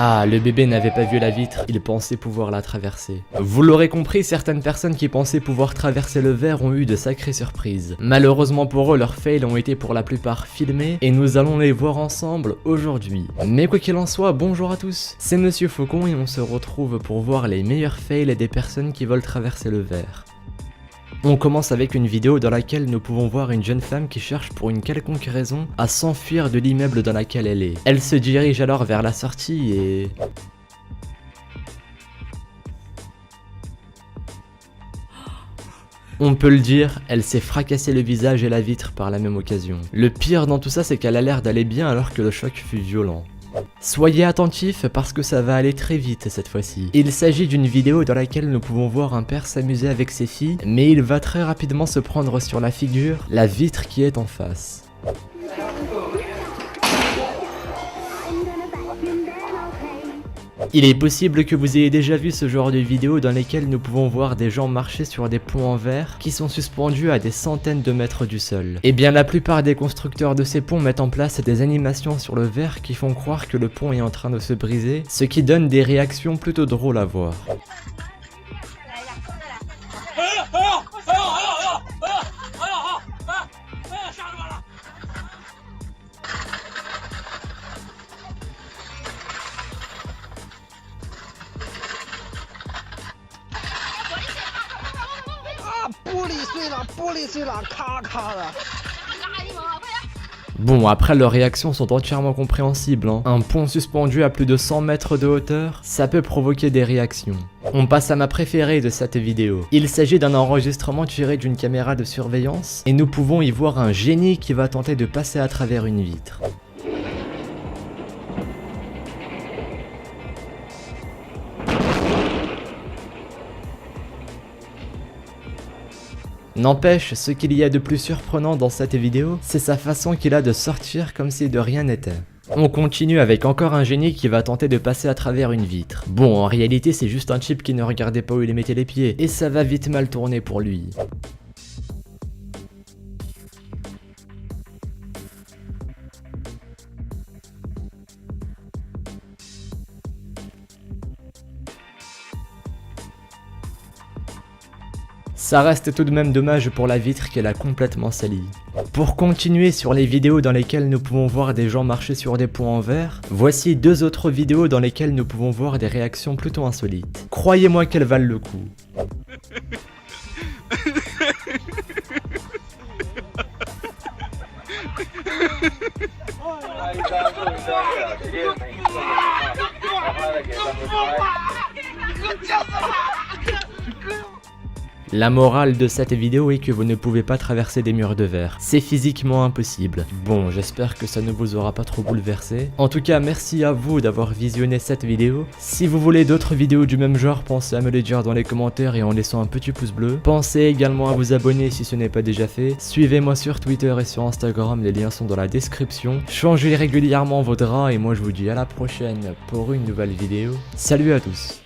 Ah, le bébé n'avait pas vu la vitre, il pensait pouvoir la traverser. Vous l'aurez compris, certaines personnes qui pensaient pouvoir traverser le verre ont eu de sacrées surprises. Malheureusement pour eux, leurs fails ont été pour la plupart filmés et nous allons les voir ensemble aujourd'hui. Mais quoi qu'il en soit, bonjour à tous, c'est Monsieur Faucon et on se retrouve pour voir les meilleurs fails des personnes qui veulent traverser le verre. On commence avec une vidéo dans laquelle nous pouvons voir une jeune femme qui cherche pour une quelconque raison à s'enfuir de l'immeuble dans lequel elle est. Elle se dirige alors vers la sortie et... on peut le dire, elle s'est fracassé le visage et la vitre par la même occasion. Le pire dans tout ça, c'est qu'elle a l'air d'aller bien alors que le choc fut violent. Soyez attentifs parce que ça va aller très vite cette fois-ci. Il s'agit d'une vidéo dans laquelle nous pouvons voir un père s'amuser avec ses filles, mais il va très rapidement se prendre sur la figure, la vitre qui est en face. Il est possible que vous ayez déjà vu ce genre de vidéo dans lesquelles nous pouvons voir des gens marcher sur des ponts en verre qui sont suspendus à des centaines de mètres du sol. Et bien la plupart des constructeurs de ces ponts mettent en place des animations sur le verre qui font croire que le pont est en train de se briser, ce qui donne des réactions plutôt drôles à voir. Bon, après leurs réactions sont entièrement compréhensibles, hein. Un pont suspendu à plus de 100 mètres de hauteur, ça peut provoquer des réactions. On passe à ma préférée de cette vidéo. Il s'agit d'un enregistrement tiré d'une caméra de surveillance, et nous pouvons y voir un génie qui va tenter de passer à travers une vitre. N'empêche, ce qu'il y a de plus surprenant dans cette vidéo, c'est sa façon qu'il a de sortir comme si de rien n'était. On continue avec encore un génie qui va tenter de passer à travers une vitre. Bon, en réalité c'est juste un type qui ne regardait pas où il mettait les pieds, et ça va vite mal tourner pour lui. Ça reste tout de même dommage pour la vitre qu'elle a complètement salie. Pour continuer sur les vidéos dans lesquelles nous pouvons voir des gens marcher sur des ponts en verre, voici deux autres vidéos dans lesquelles nous pouvons voir des réactions plutôt insolites. Croyez-moi qu'elles valent le coup. La morale de cette vidéo est que vous ne pouvez pas traverser des murs de verre. C'est physiquement impossible. Bon, j'espère que ça ne vous aura pas trop bouleversé. En tout cas, merci à vous d'avoir visionné cette vidéo. Si vous voulez d'autres vidéos du même genre, pensez à me les dire dans les commentaires et en laissant un petit pouce bleu. Pensez également à vous abonner si ce n'est pas déjà fait. Suivez-moi sur Twitter et sur Instagram, les liens sont dans la description. Changez régulièrement vos draps et moi je vous dis à la prochaine pour une nouvelle vidéo. Salut à tous!